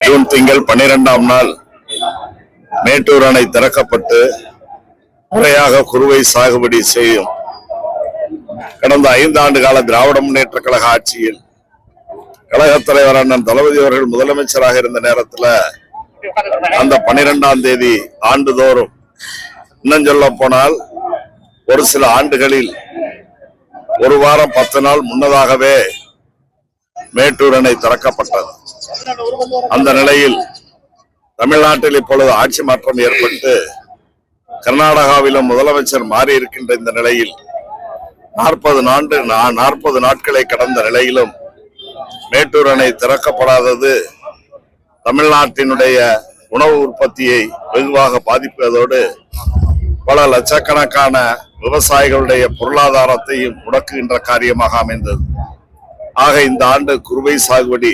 June திங்கள் 12ஆம் நாள் மேட்டூர் அணை திறக்கப்பட்டு முறையாக குறுவை சாகுபடி செய்யும் கடந்த 5 ஆண்டு கால திராவிட முன்னேற்ற கழக ஆட்சியில் கழகத் தலைவர் அண்ணன் தளபதி அவர்கள் முதலமைச்சராக இருந்த நேரத்தில் அந்த 12ஆம் தேதி ஆண்டுதோறும், இன்னும் சொல்ல போனால் ஒரு சில ஆண்டுகளில் ஒரு வாரம் 10 நாள் முன்னதாகவே மேட்டூர் அணை திறக்கப்பட்டது. அந்த நிலையில் தமிழ்நாட்டில் இப்பொழுது ஆட்சி மாற்றம் ஏற்பட்டு கர்நாடகாவிலும் முதலமைச்சர் மாறி இருக்கின்ற இந்த நிலையில் 40 நாட்களை கடந்த நிலையிலும் மேட்டூர் அணை திறக்கப்படாதது தமிழ்நாட்டினுடைய உணவு உற்பத்தியை வெகுவாக பாதிப்பதோடு பல லட்சக்கணக்கான விவசாயிகளுடைய பொருளாதாரத்தையும் முடக்குகின்ற காரியமாக அமைந்தது. ஆக இந்த ஆண்டு குறுவை சாகுபடி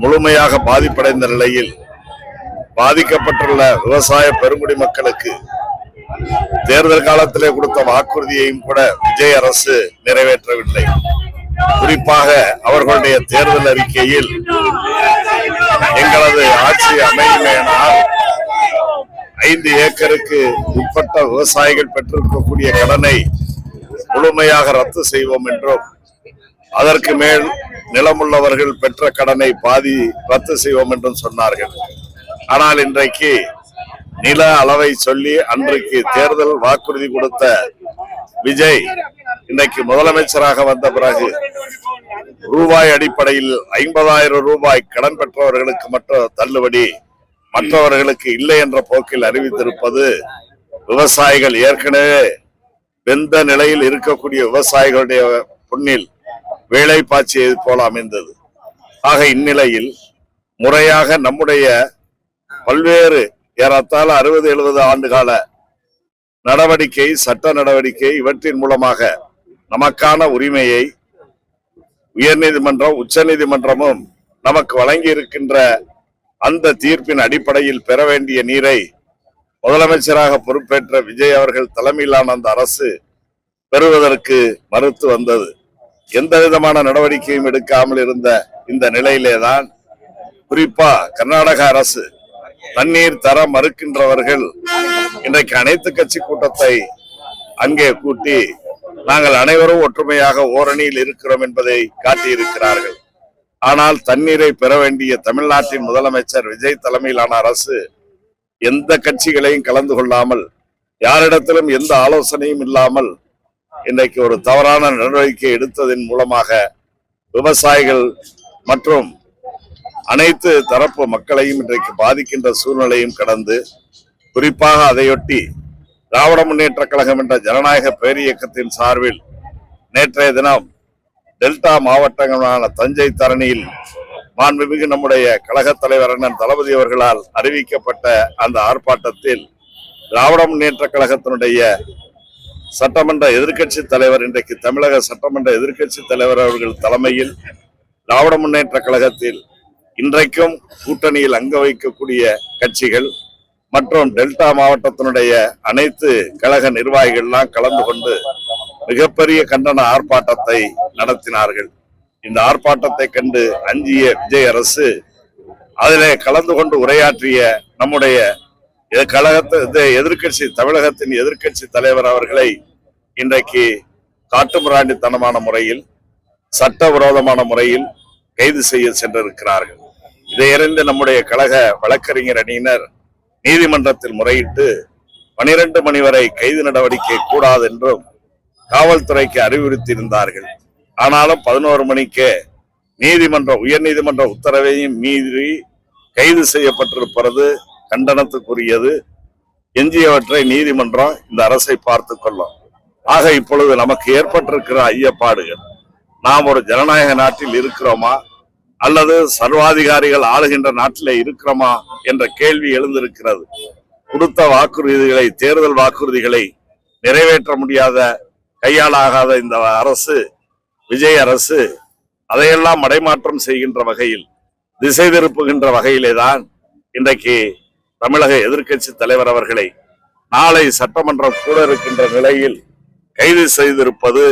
முழுமையாக பாதிப்படைந்த நிலையில் பாதிக்கப்பட்டுள்ள விவசாய பெருங்குடி மக்களுக்கு தேர்தல் காலத்திலே கொடுத்த வாக்குறுதியையும் கூட விஜய் அரசு நிறைவேற்றவில்லை. குறிப்பாக அவர்களுடைய தேர்தல் அறிக்கையில் எங்களது ஆட்சி அமையுமேனால் 5 ஏக்கருக்கு உட்பட்ட விவசாயிகள் பெற்றிருக்கக்கூடிய கடனை முழுமையாக ரத்து செய்வோம் என்றும், அதற்கு மேல் நிலமுள்ளவர்கள் பெற்ற கடனை பாதி ரத்து செய்வோம் என்றும் சொன்னார்கள். ஆனால் இன்றைக்கு நில அளவை சொல்லி அன்றைக்கு தேர்தல் வாக்குறுதி கொடுத்த விஜய் இன்றைக்கு முதலமைச்சராக வந்த பிறகு ரூபாய் அடிப்படையில் 50,000 ரூபாய் கடன் பெற்றவர்களுக்கு மட்டும் தள்ளுபடி, மற்றவர்களுக்கு இல்லை என்ற போக்கில் அறிவித்திருப்பது விவசாயிகள் ஏற்கனவே வெந்த நிலையில் இருக்கக்கூடிய விவசாயிகளுடைய பொன்னில் வேலை பாய்ச்சியது போல அமைந்தது. ஆக இந்நிலையில் முறையாக நம்முடைய பல்வேறு ஏறத்தாழ 60-70 ஆண்டுகால நடவடிக்கை, சட்ட நடவடிக்கை, இவற்றின் மூலமாக நமக்கான உரிமையை உயர்நீதிமன்றம், உச்ச நீதிமன்றமும் நமக்கு வழங்கி இருக்கின்ற அந்த தீர்ப்பின் அடிப்படையில் பெற வேண்டிய நீரை முதலமைச்சராக பொறுப்பேற்ற விஜய் அவர்கள் தலைமையிலான அந்த அரசு பெறுவதற்கு மறுத்து வந்தது. எந்த விதமான நடவடிக்கையும் எடுக்காமல் இருந்த இந்த நிலையிலேதான் குறிப்பா கர்நாடக அரசு தண்ணீர் தர மறுக்கின்றவர்கள் இன்றைக்கு அனைத்து கட்சி கூட்டத்தை அங்கே கூட்டி நாங்கள் அனைவரும் ஒற்றுமையாக ஓரணியில் இருக்கிறோம் என்பதை காட்டியிருக்கிறார்கள். ஆனால் தண்ணீரை பெற வேண்டிய தமிழ்நாட்டின் முதலமைச்சர் விஜய் தலைமையிலான அரசு எந்த கட்சிகளையும் கலந்து கொள்ளாமல், யாரிடத்திலும் எந்த ஆலோசனையும் இல்லாமல் இன்றைக்கு ஒரு தவறான நடவடிக்கை எடுத்ததன் மூலமாக விவசாயிகள் மற்றும் அனைத்து தரப்பு மக்களையும் இன்றைக்கு பாதிக்கின்ற சூழ்நிலையும் கடந்து, குறிப்பாக அதையொட்டி திராவிட முன்னேற்ற கழகம் என்ற ஜனநாயக பேரியக்கத்தின் சார்பில் நேற்றைய தினம் டெல்டா மாவட்டங்களான தஞ்சை தரணியில் மாண்புமிகு நம்முடைய கழக தலைவர் அண்ணன் தளபதி அவர்களால் அறிவிக்கப்பட்ட அந்த ஆர்ப்பாட்டத்தில் திராவிட முன்னேற்ற கழகத்தினுடைய சட்டமன்ற எதிர்கட்சி தலைவர், இன்றைக்கு தமிழக சட்டமன்ற எதிர்கட்சி தலைவர் அவர்கள் தலைமையில் திராவிட முன்னேற்ற கழகத்தில் இன்றைக்கும் கூட்டணியில் அங்க வைக்கக்கூடிய கட்சிகள் மற்றும் டெல்டா மாவட்டத்தினுடைய அனைத்து கழக நிர்வாகிகள்லாம் கலந்து கொண்டு மிகப்பெரிய கண்டன ஆர்ப்பாட்டத்தை நடத்தினார்கள். இந்த ஆர்ப்பாட்டத்தை கண்டு அஞ்சிய விஜய் அரசு அதிலே கலந்து கொண்டு உரையாற்றிய நம்முடைய தமிழகத்தின் எதிர்கட்சி தலைவர் அவர்களை இன்றைக்கு காட்டுமிராண்டித்தனமான முறையில், சட்டவிரோதமான முறையில் கைது செய்ய சென்றிருக்கிறார்கள். இதை அறிந்து நம்முடைய கழக வழக்கறிஞர் அணியினர் நீதிமன்றத்தில் முறையிட்டு 12 மணி வரை கைது நடவடிக்கை கூடாது என்றும் காவல்துறைக்கு அறிவுறுத்தி இருந்தார்கள். ஆனாலும் 11 மணிக்கே உயர்நீதிமன்ற உத்தரவையும் மீறி கைது செய்யப்பட்டிருப்பது கண்டனத்துக்குரியது. எஞ்சியவற்றை நீதிமன்றம் இந்த அரசை பார்த்து கொள்ளும். ஆக இப்பொழுது நமக்கு ஏற்பட்டிருக்கிற ஐயப்பாடுகள், நாம் ஒரு ஜனநாயக நாட்டில் இருக்கிறோமா அல்லது சர்வாதிகாரிகள் ஆளுகின்ற நாட்டிலே இருக்கிறோமா என்ற கேள்வி எழுந்திருக்கிறது. கொடுத்த வாக்குறுதிகளை, தேர்தல் வாக்குறுதிகளை நிறைவேற்ற முடியாத, கையாளாகாத இந்த அரசு, விஜய் அரசு அதையெல்லாம் மடைமாற்றம் செய்கின்ற வகையில், திசை திருப்புகின்ற வகையிலேதான் இன்றைக்கு தமிழக எதிர்கட்சி தலைவர் அவர்களை நாளை சட்டமன்றம் கூட இருக்கின்ற நிலையில் கைது செய்திருப்பது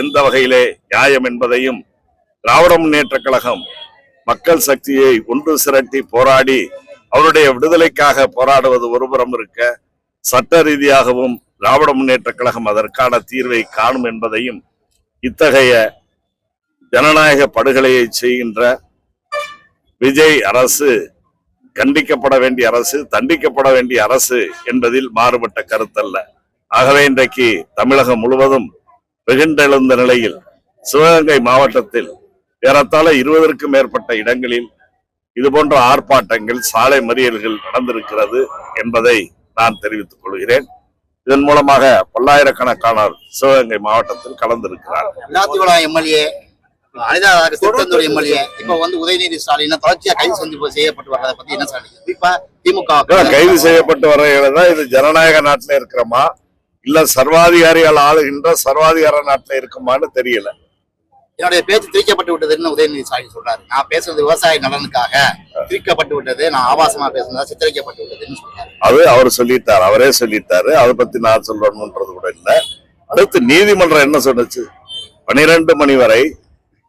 எந்த வகையிலே நியாயம் என்பதையும் திராவிட முன்னேற்ற கழகம் மக்கள் சக்தியை ஒன்று திரட்டி போராடி அவருடைய விடுதலைக்காக போராடுவது ஒருபுறம் இருக்க, சட்ட ரீதியாகவும் திராவிட முன்னேற்ற கழகம் அதற்கான தீர்வை காணும் என்பதையும், இத்தகைய ஜனநாயக படுகொலையை செய்கின்ற விஜய் அரசு கண்டிக்கப்பட வேண்டிய அரசு, தண்டிக்கப்பட வேண்டிய அரசு என்பதில் மாறுபட்ட கருத்தல்ல. ஆகவே இன்றைக்கு தமிழகம் முழுவதும் வெகுண்டெழுந்த நிலையில் சிவகங்கை மாவட்டத்தில் ஏறத்தாழ 20க்கும் மேற்பட்ட இடங்களில் இதுபோன்ற ஆர்ப்பாட்டங்கள், சாலை மறியல்கள் நடந்திருக்கிறது என்பதை நான் தெரிவித்துக் கொள்கிறேன். இதன் மூலமாக பல்லாயிரக்கணக்கானோர் சிவகங்கை மாவட்டத்தில் கலந்திருக்கிறார். எம்எல்ஏ அனிதா திருத்தந்தூர் எம்எல்ஏ இப்ப உதயநிதி ஸ்டாலின் தொடர்ச்சியா கைது செய்யப்பட்டு வர்றதை பத்தி என்ன சொல்றீங்க? குறிப்பா திமுக கைது செய்யப்பட்டு வர்றதான் இது ஜனநாயக நாட்டில் இருக்கிறோமா இல்ல சர்வாதிகாரிகள் ஆளுகின்ற சர்வாதிகார நாட்டில் இருக்குமான்னு தெரியல. என்னுடைய பேச்சு திரிக்கப்பட்டு விட்டதுன்னு உதயநிதி ஸ்டாலின் சொல்றாரு. நான் பேசுறது விவசாய நலனுக்காக திரிக்கப்பட்டு விட்டது, நான் ஆபாசமா பேசுனதா சித்தரிக்கப்பட்டு விட்டதுன்னு சொல்றாரு. அது அவர் சொல்லிட்டார், அவரே சொல்லிட்டாரு. அதை பத்தி நான் சொல்லணும்ன்றது கூட இல்ல. அடுத்து நீதிமன்றம் என்ன சொன்னுச்சு? 12 மணி வரை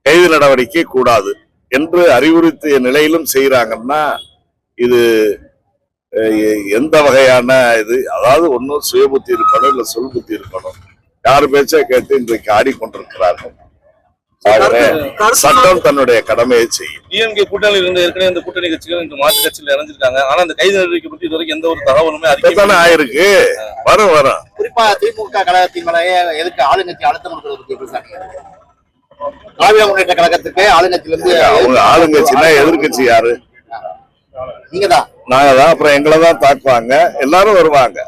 கைது நடவடிக்கை கூடாது என்று அறிவுறுத்திய நிலையிலும் செய்யறாங்கன்னா இது எந்த வகையான இது? அதாவது ஒன்னும் சுய புத்தி இருக்கணும், இல்ல சொல் புத்தி இருக்கணும். யாரு பேச்ச கேட்டு இன்றைக்கு ஆடிக்கொண்டிருக்கிறார்கள். சட்டம் தன்னுடைய கடமையை செய்யும். டிஎம்கே கூட்டணியில் இருந்த ஏற்கனவே இந்த கூட்டணி கட்சிகள் இந்த மாற்று கட்சியில் இணைஞ்சிருக்காங்க. ஆனா அந்த கைது நடவடிக்கை பற்றி இதுவரைக்கும் எந்த ஒரு தகவலுமே அறிக்கை ஆயிருக்கு. வரும் குறிப்பா திமுக கழகத்தின் மேலேயே எதுக்கு ஆளுங்கட்சி அழுத்தம் கொடுக்கிறது? திராவிட முன்னேற்ற கழகத்துக்கு ஆளுங்கட்சியிலிருந்து அவங்க ஆளுங்கட்சினா எதிர்கட்சி யாரு? நீங்கதான். நாங்க தான். அப்புறம் எங்களை தான் தாக்குவாங்க. எல்லாரும் வருவாங்க.